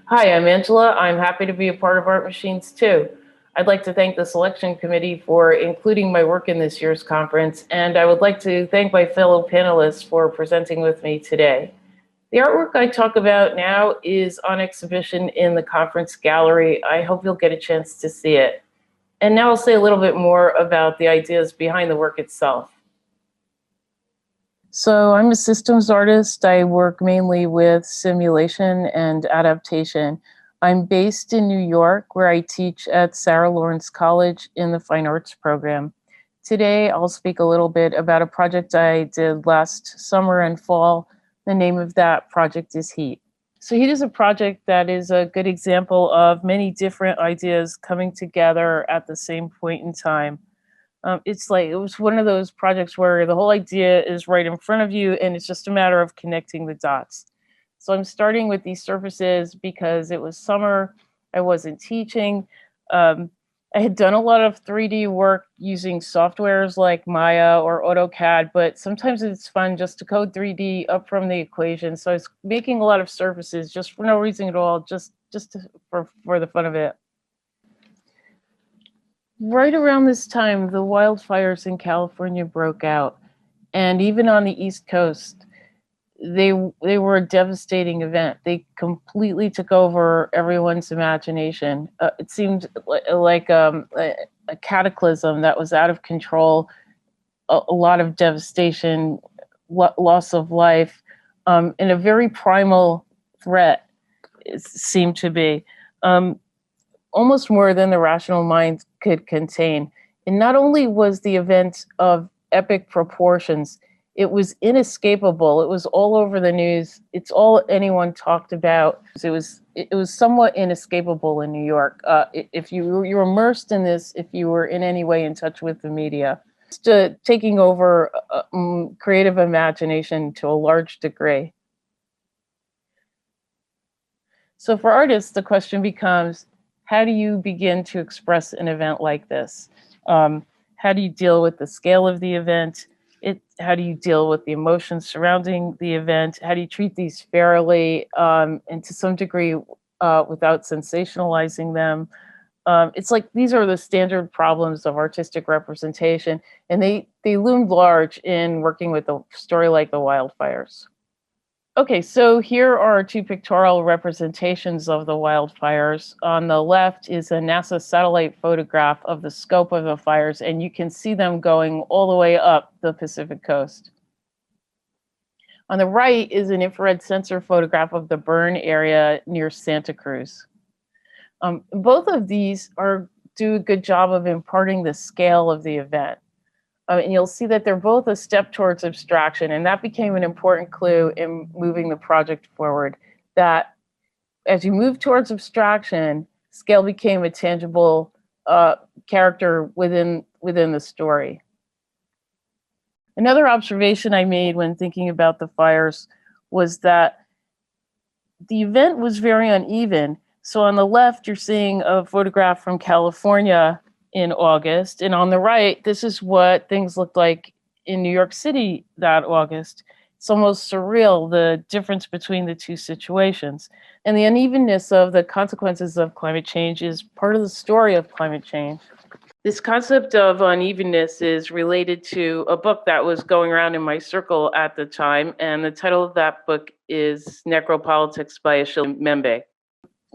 Hi, I'm Angela. I'm happy to be a part of Art Machines too. I'd like to thank the selection committee for including my work in this year's conference, and I would like to thank my fellow panelists for presenting with me today. The artwork I talk about now is on exhibition in the conference gallery. I hope you'll get a chance to see it. And now I'll say a little bit more about the ideas behind the work itself. So I'm a systems artist. I work mainly with simulation and adaptation. I'm based in New York, where I teach at Sarah Lawrence College in the Fine Arts program. Today, I'll speak a little bit about a project I did last summer and fall. The name of that project is Heat. So Heat is a project that is a good example of many different ideas coming together at the same point in time. It was one of those projects where the whole idea is right in front of you and it's just a matter of connecting the dots. So I'm starting with these surfaces because it was summer, I wasn't teaching. I had done a lot of 3D work using softwares like Maya or AutoCAD, but sometimes it's fun just to code 3D up from the equation. So I was making a lot of surfaces just for no reason at all, for the fun of it. Right around this time, the wildfires in California broke out, and even on the East Coast, they were a devastating event. They completely took over everyone's imagination. It seemed like a cataclysm that was out of control. A lot of devastation, loss of life, and a very primal threat. It seemed to be. Almost more than the rational mind could contain. And not only was the event of epic proportions, it was inescapable. It was all over the news. It's all anyone talked about. It was somewhat inescapable in New York. If you were immersed in this, if you were in any way in touch with the media, taking over creative imagination to a large degree. So for artists, the question becomes, how do you begin to express an event like this? How do you deal with the scale of the event? How do you deal with the emotions surrounding the event? How do you treat these fairly and to some degree without sensationalizing them? It's like these are the standard problems of artistic representation, and they loomed large in working with a story like the wildfires. Okay, so here are two pictorial representations of the wildfires. On the left is a NASA satellite photograph of the scope of the fires, and you can see them going all the way up the Pacific coast. On the right is an infrared sensor photograph of the burn area near Santa Cruz. Both of these do a good job of imparting the scale of the event. And you'll see that they're both a step towards abstraction, and that became an important clue in moving the project forward, that as you move towards abstraction, scale became a tangible character within the story. Another observation I made when thinking about the fires was that the event was very uneven. So on the left, you're seeing a photograph from California in August. And on the right, this is what things looked like in New York City that August. It's almost surreal, the difference between the two situations. And the unevenness of the consequences of climate change is part of the story of climate change. This concept of unevenness is related to a book that was going around in my circle at the time. And the title of that book is Necropolitics by Achille Mbembe.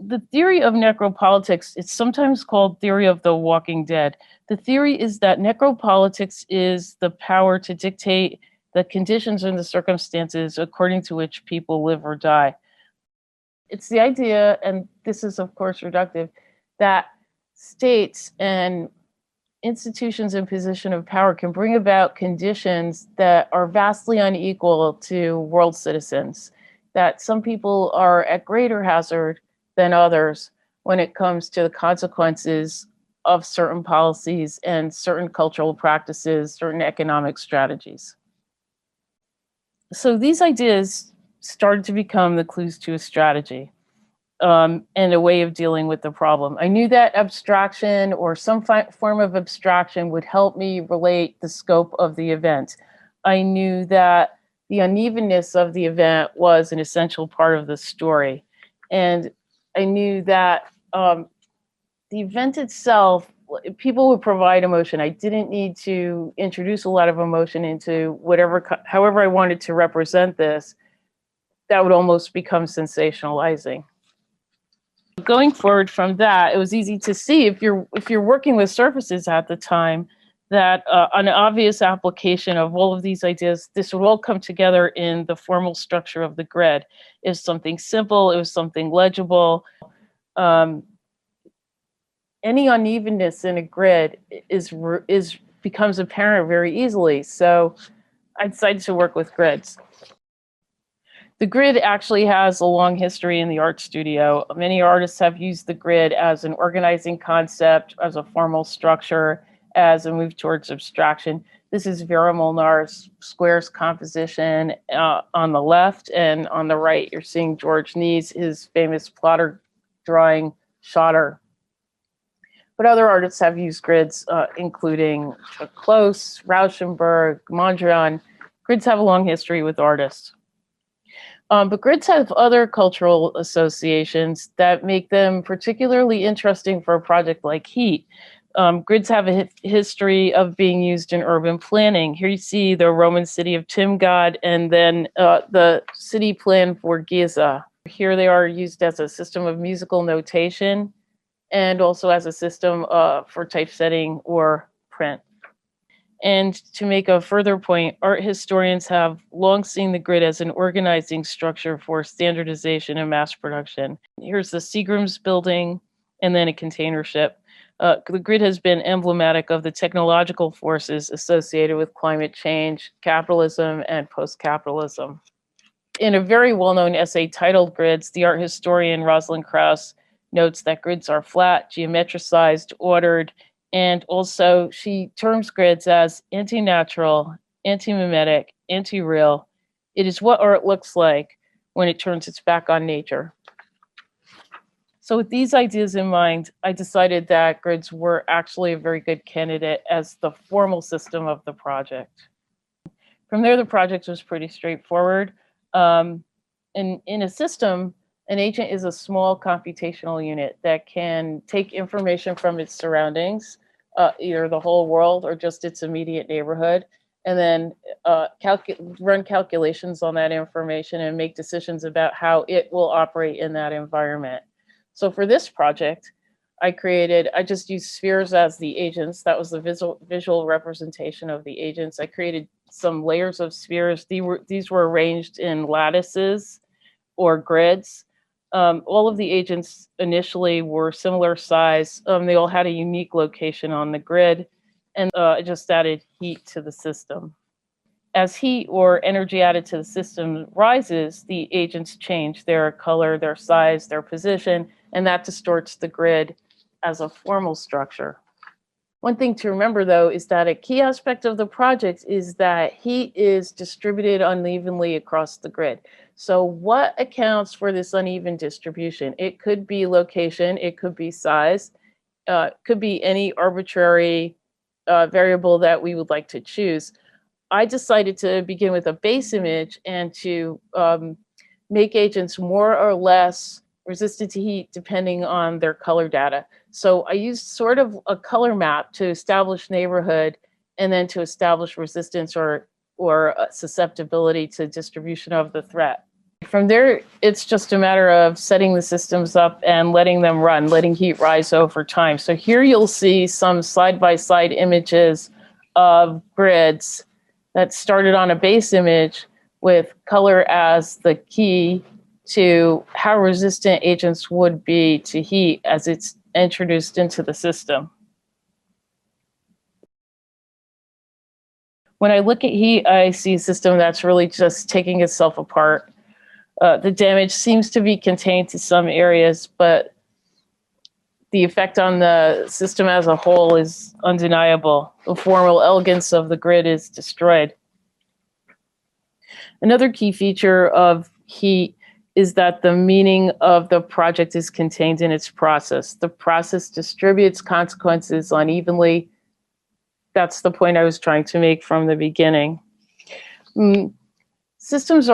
The theory of necropolitics, it's sometimes called theory of the walking dead. The theory is that necropolitics is the power to dictate the conditions and the circumstances according to which people live or die. It's the idea, and this is of course reductive, that states and institutions in position of power can bring about conditions that are vastly unequal to world citizens, that some people are at greater hazard than others when it comes to the consequences of certain policies and certain cultural practices, certain economic strategies. So these ideas started to become the clues to a strategy and a way of dealing with the problem. I knew that abstraction or some form of abstraction would help me relate the scope of the event. I knew that the unevenness of the event was an essential part of the story. And I knew that the event itself, people would provide emotion. I didn't need to introduce a lot of emotion into however I wanted to represent this. That would almost become sensationalizing. Going forward from that, it was easy to see if you're working with surfaces at the time that an obvious application of all of these ideas, this would all come together in the formal structure of the grid. It was something simple, it was something legible. Any unevenness in a grid becomes apparent very easily. So I decided to work with grids. The grid actually has a long history in the art studio. Many artists have used the grid as an organizing concept, as a formal structure, as a move towards abstraction. This is Vera Molnar's squares composition on the left, and on the right, you're seeing George Nee's, his famous plotter drawing Schotter. But other artists have used grids, including Close, Rauschenberg, Mondrian. Grids have a long history with artists. But grids have other cultural associations that make them particularly interesting for a project like Heat. Grids have a history of being used in urban planning. Here you see the Roman city of Timgad, and then the city plan for Giza. Here they are used as a system of musical notation and also as a system for typesetting or print. And to make a further point, art historians have long seen the grid as an organizing structure for standardization and mass production. Here's the Seagram's building and then a container ship. The grid has been emblematic of the technological forces associated with climate change, capitalism, and post-capitalism. In a very well-known essay titled Grids, the art historian Rosalind Krauss notes that grids are flat, geometricized, ordered, and also she terms grids as anti-natural, anti-mimetic, anti-real. It is what art looks like when it turns its back on nature. So with these ideas in mind, I decided that grids were actually a very good candidate as the formal system of the project. From there, the project was pretty straightforward. In a system, an agent is a small computational unit that can take information from its surroundings, either the whole world or just its immediate neighborhood, and then run calculations on that information and make decisions about how it will operate in that environment. So for this project, I just used spheres as the agents. That was the visual representation of the agents. I created some layers of spheres. These were arranged in lattices or grids. All of the agents initially were similar size. They all had a unique location on the grid, and I just added heat to the system. As heat or energy added to the system rises, the agents change their color, their size, their position, and that distorts the grid as a formal structure. One thing to remember, though, is that a key aspect of the project is that heat is distributed unevenly across the grid. So what accounts for this uneven distribution? It could be location, it could be size, could be any arbitrary variable that we would like to choose. I decided to begin with a base image and to make agents more or less resistant to heat depending on their color data. So I used sort of a color map to establish neighborhood and then to establish resistance or susceptibility to distribution of the threat. From there, it's just a matter of setting the systems up and letting them run, letting heat rise over time. So here you'll see some side-by-side images of grids that started on a base image with color as the key to how resistant agents would be to heat as it's introduced into the system. When I look at heat, I see a system that's really just taking itself apart. The damage seems to be contained to some areas, but the effect on the system as a whole is undeniable. The formal elegance of the grid is destroyed. Another key feature of heat is that the meaning of the project is contained in its process. The process distributes consequences unevenly. That's the point I was trying to make from the beginning. Systems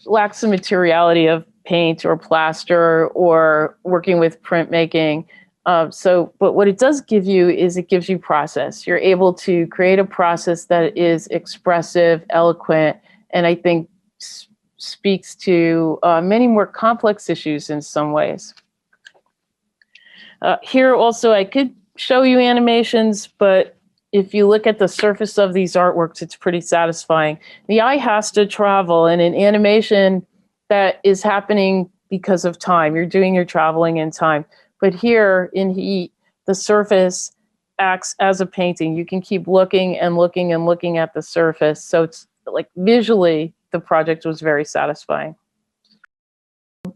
lacks the materiality of paint or plaster or working with printmaking. But what it does give you is it gives you process. You're able to create a process that is expressive, eloquent, and I think speaks to many more complex issues in some ways. Here also, I could show you animations, but if you look at the surface of these artworks, it's pretty satisfying. The eye has to travel, and an animation that is happening because of time. You're doing your traveling in time. But here in heat, the surface acts as a painting. You can keep looking and looking and looking at the surface. So it's like visually, the project was very satisfying.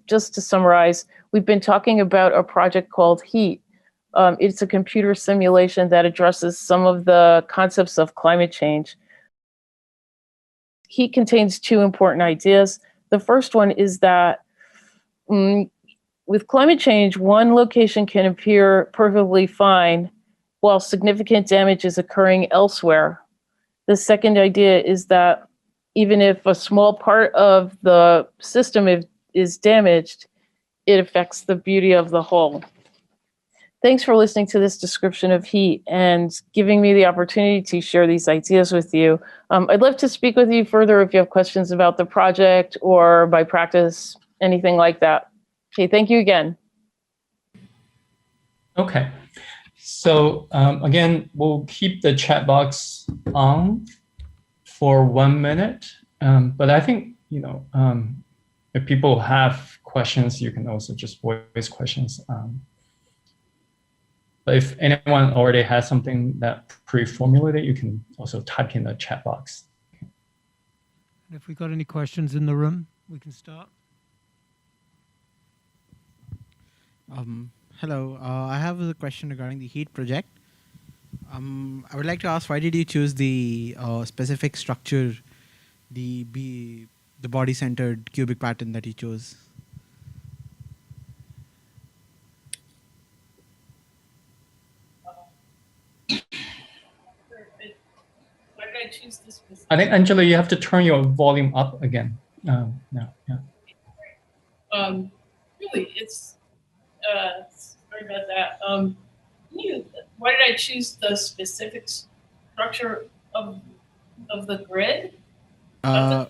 Just to summarize, we've been talking about a project called Heat. It's a computer simulation that addresses some of the concepts of climate change. Heat contains two important ideas. The first one is that with climate change, one location can appear perfectly fine while significant damage is occurring elsewhere. The second idea is that even if a small part of the system is damaged, it affects the beauty of the whole. Thanks for listening to this description of heat and giving me the opportunity to share these ideas with you. I'd love to speak with you further if you have questions about the project or my practice, anything like that. Okay, thank you again. Okay, so again, we'll keep the chat box on for 1 minute. But I think, if people have questions, you can also just voice questions. But if anyone already has something that pre-formulated, you can also type in the chat box. If we got any questions in the room, we can start. Hello, I have a question regarding the heat project. I would like to ask, why did you choose the specific structure, the body-centered cubic pattern that you chose? Why did I choose this? I think, Angela, you have to turn your volume up again. No, yeah. Really, it's sorry about that. Why did I choose the specific structure of the grid? Yeah.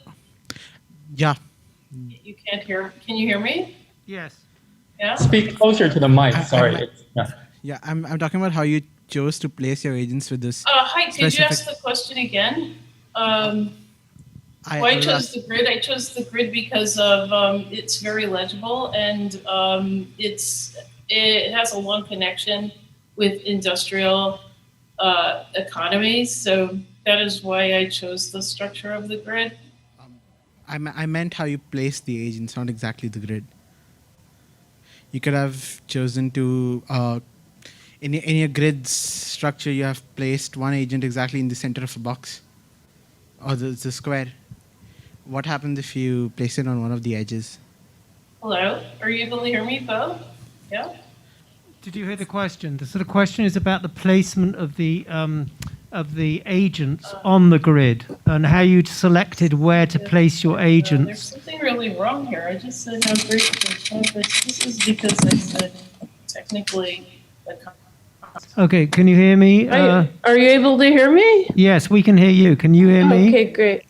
You can't hear. Can you hear me? Yes. Yeah. Speak closer to the mic. Sorry. Yeah, I'm talking about how you chose to place your agents with this. Hi. Could you ask the question again? Why I chose the grid? I chose the grid because of it's very legible and it has a long connection with industrial economies. So that is why I chose the structure of the grid. I meant how you place the agents, not exactly the grid. You could have chosen to, in your grid structure, you have placed one agent exactly in the center of a box or the square. What happens if you place it on one of the edges? Hello? Are you able to hear me, Bo? Yeah? Did you hear the question? The sort of question is about the placement of the agents on the grid and how you selected where to place your agents. There's something really wrong here. I just said how great this is because I said technically. Okay, can you hear me? Are you able to hear me? Yes, we can hear you. Can you hear me? Okay, great.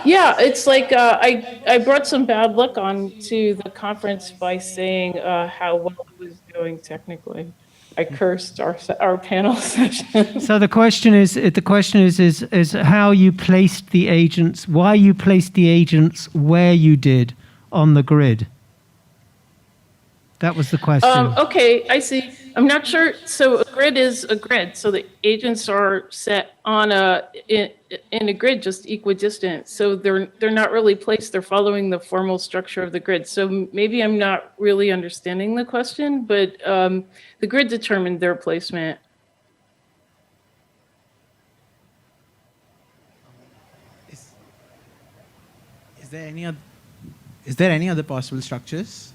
Yeah, it's like I brought some bad luck onto the conference by saying how well it was doing technically. I cursed our panel session. So the question is how you placed the agents, why you placed the agents where you did on the grid. That was the question. Okay, I see. I'm not sure. So a grid is a grid. So the agents are set on in a grid, just equidistant. So they're not really placed. They're following the formal structure of the grid. So maybe I'm not really understanding the question, but the grid determined their placement. Is there any other possible structures?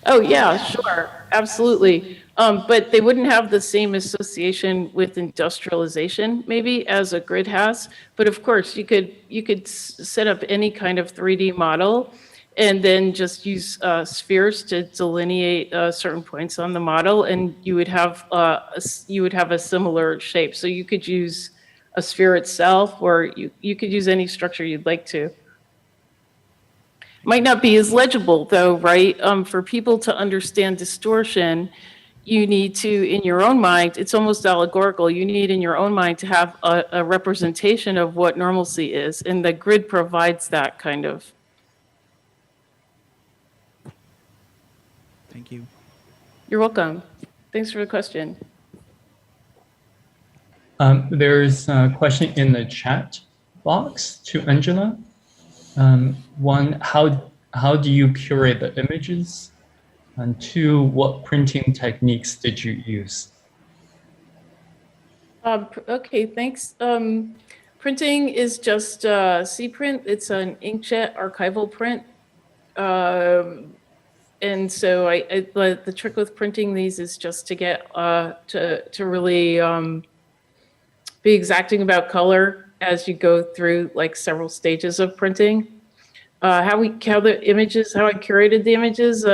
Oh, yeah, sure. Absolutely. But they wouldn't have the same association with industrialization, maybe, as a grid has. But of course, you could set up any kind of 3D model and then just use spheres to delineate certain points on the model, and you would have a similar shape. So you could use a sphere itself, or you could use any structure you'd like to. Might not be as legible though, right? For people to understand distortion, you need to, in your own mind, it's almost allegorical. You need in your own mind to have a representation of what normalcy is, and the grid provides that kind of. Thank you. You're welcome. Thanks for the question. There's a question in the chat box to Angela. One, how do you curate the images? And two, what printing techniques did you use? Okay, thanks. Printing is just C-print. It's an inkjet archival print. And so the trick with printing these is just to get to really be exacting about color as you go through like several stages of printing. How I curated the images.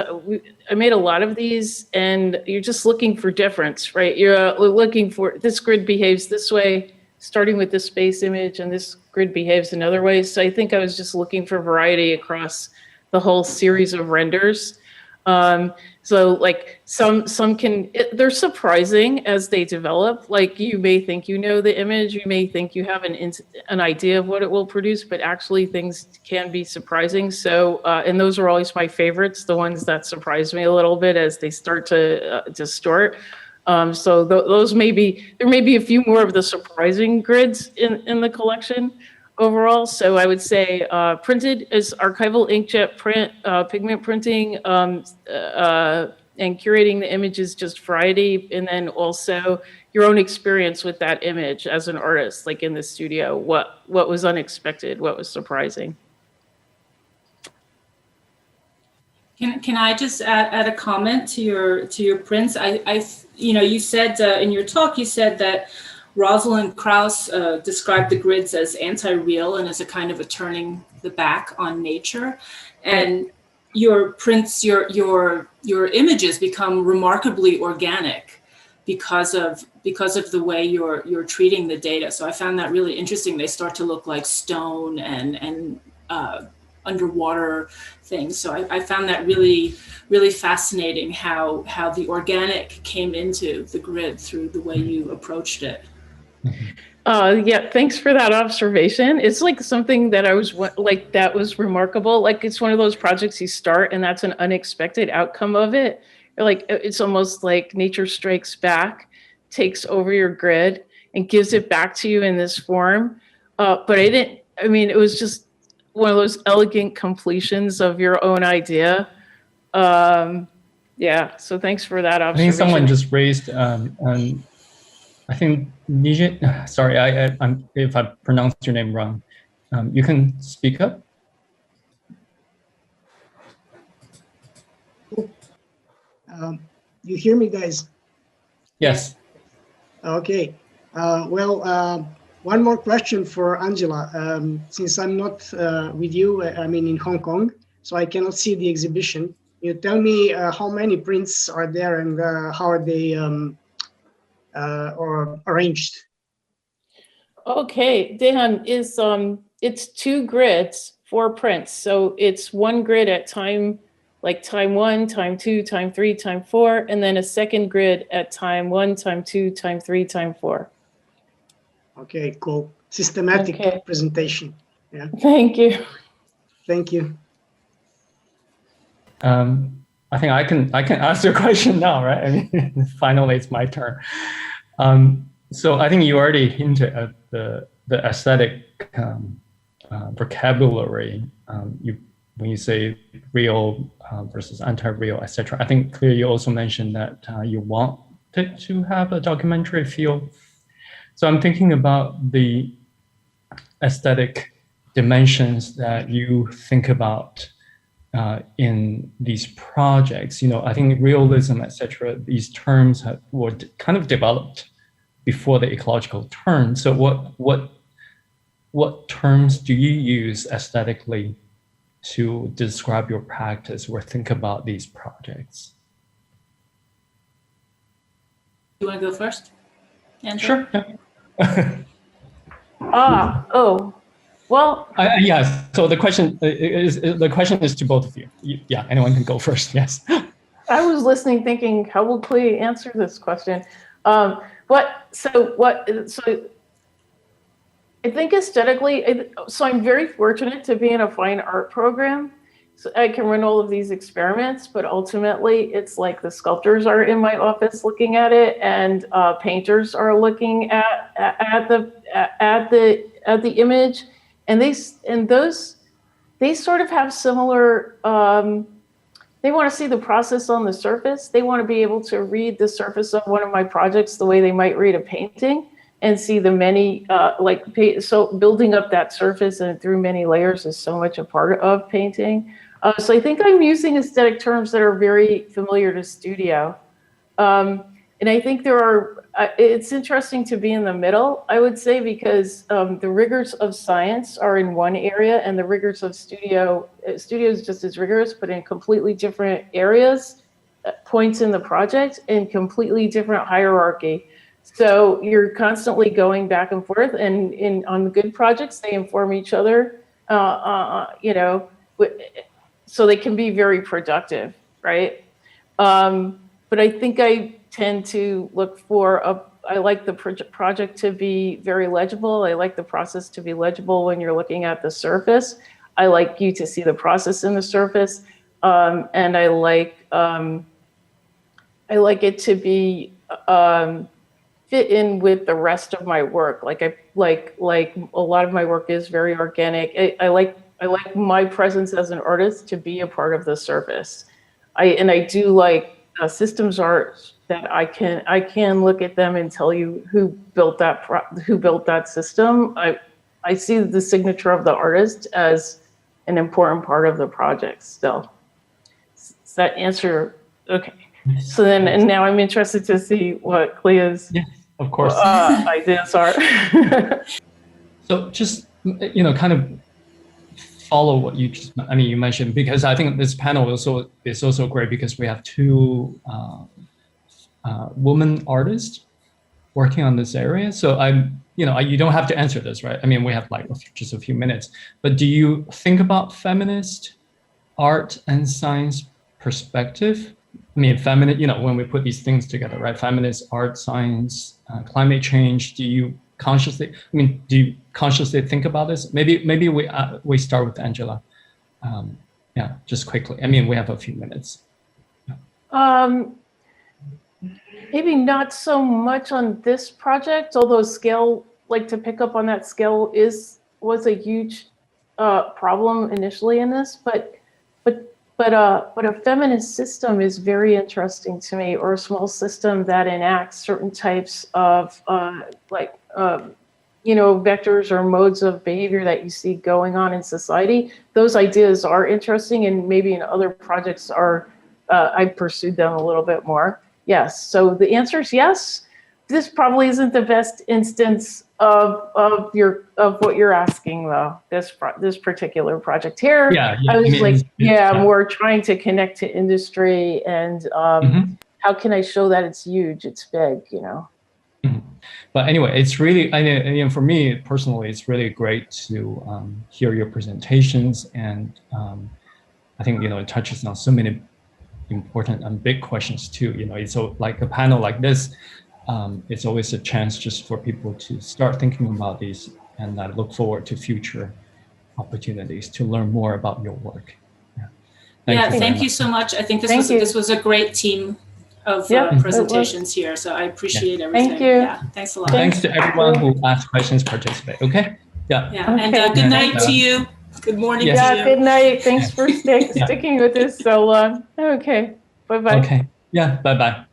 I made a lot of these, and you're just looking for difference, right? You're looking for this grid behaves this way, starting with this space image, and this grid behaves another way. So I think I was just looking for variety across the whole series of renders. So like some they're surprising as they develop. Like you may think you know the image, you may think you have an idea of what it will produce, but actually things can be surprising. So, and those are always my favorites, the ones that surprise me a little bit as they start to distort. So there may be a few more of the surprising grids in the collection overall. So I would say printed is archival inkjet print, pigment printing, and curating the images, just variety, and then also your own experience with that image as an artist, like in the studio, what was unexpected, what was surprising. Can I just add a comment to your prints? You said in your talk, you said that Rosalind Krauss described the grids as anti-real and as a kind of a turning the back on nature. And your prints, your images become remarkably organic because of the way you're treating the data. So I found that really interesting. They start to look like stone and underwater things. So I found that really, really fascinating how the organic came into the grid through the way you approached it. Yeah, thanks for that observation. It's like something that that was remarkable. Like it's one of those projects you start and that's an unexpected outcome of it. Like it's almost like nature strikes back, takes over your grid and gives it back to you in this form. But it was just one of those elegant completions of your own idea. Yeah, so thanks for that observation. I think someone just raised, I think Nijit, sorry, I'm if I pronounced your name wrong. You can speak up. You hear me, guys? Yes. Okay. One more question for Angela. Since I'm not with you, in Hong Kong, so I cannot see the exhibition. You tell me how many prints are there and how are they or arranged? Okay, Dehan, it's 2 grids, 4 prints. So it's 1 grid at time 1, time 2, time 3, time 4, and then a second grid at time 1, time 2, time 3, time 4. Okay, cool. Systematic presentation. Yeah. Thank you. Thank you. I think I can ask your question now, right? I mean, finally it's my turn. So I think you already hinted at the aesthetic vocabulary. When you say real versus anti-real, etc. I think clearly you also mentioned that you wanted to have a documentary feel. So I'm thinking about the aesthetic dimensions that you think about in these projects. I think realism, etc. These terms were kind of developed before the ecological turn. So what terms do you use aesthetically to describe your practice or think about these projects? You want to go first, Angela? Sure. Yeah. Well, Yes. So the question is to both of you. Yeah, anyone can go first. Yes. I was listening, thinking, how will Clea answer this question? So I think aesthetically, so I'm very fortunate to be in a fine art program. So I can run all of these experiments, but ultimately it's like the sculptors are in my office looking at it, and painters are looking at the image, and they sort of have similar. They want to see the process on the surface. They want to be able to read the surface of one of my projects the way they might read a painting, and see the many, so building up that surface and through many layers is so much a part of painting. So I think I'm using aesthetic terms that are very familiar to studio. And I think it's interesting to be in the middle, I would say, because the rigors of science are in one area, and the rigors of studio is just as rigorous, but in completely different areas, points in the project, and completely different hierarchy. So you're constantly going back and forth, and on the good projects, they inform each other, so they can be very productive, right? But I think I tend to look for I like the project to be very legible. I like the process to be legible when you're looking at the surface. I like you to see the process in the surface, and I like it to be fit in with the rest of my work. Like a lot of my work is very organic. I like my presence as an artist to be a part of the surface. I do like systems art that I can look at them and tell you who built that system. I see the signature of the artist as an important part of the project still. Does that answer? Okay. So then, and now I'm interested to see what Clea's of course. Ideas are. So just, kind of follow what you mentioned, because I think this panel is also great because we have two women artists working on this area. So you don't have to answer this, right? I mean, we have just a few minutes, but do you think about feminist art and science perspective? I mean, when we put these things together, right? Feminist art, science, climate change. Do you consciously think about this? Maybe we start with Angela. Just quickly. I mean, we have a few minutes. Maybe not so much on this project, although scale, to pick up on that scale was a huge problem initially in this, but a feminist system is very interesting to me, or a small system that enacts certain types of vectors or modes of behavior that you see going on in society. Those ideas are interesting, and maybe in other projects I've pursued them a little bit more. Yes. So the answer is yes. This probably isn't the best instance of what you're asking, though. This particular project here, I was more trying to connect to industry and how can I show that it's huge, it's big, Mm-hmm. But anyway, it's really, for me personally, it's really great to hear your presentations, and I think it touches on so many important and big questions too. It's so like a panel like this. It's always a chance just for people to start thinking about these, and I look forward to future opportunities to learn more about your work. Thank you so much. I think this was a great team of presentations here, so I appreciate everything. Thank you. Yeah, thanks a lot. Thanks to everyone who asked questions, participate. Okay. Yeah. And good night to you. Good morning to you. Good night. Thanks for sticking with this so long. Okay. Bye-bye. Okay. Yeah. Bye-bye.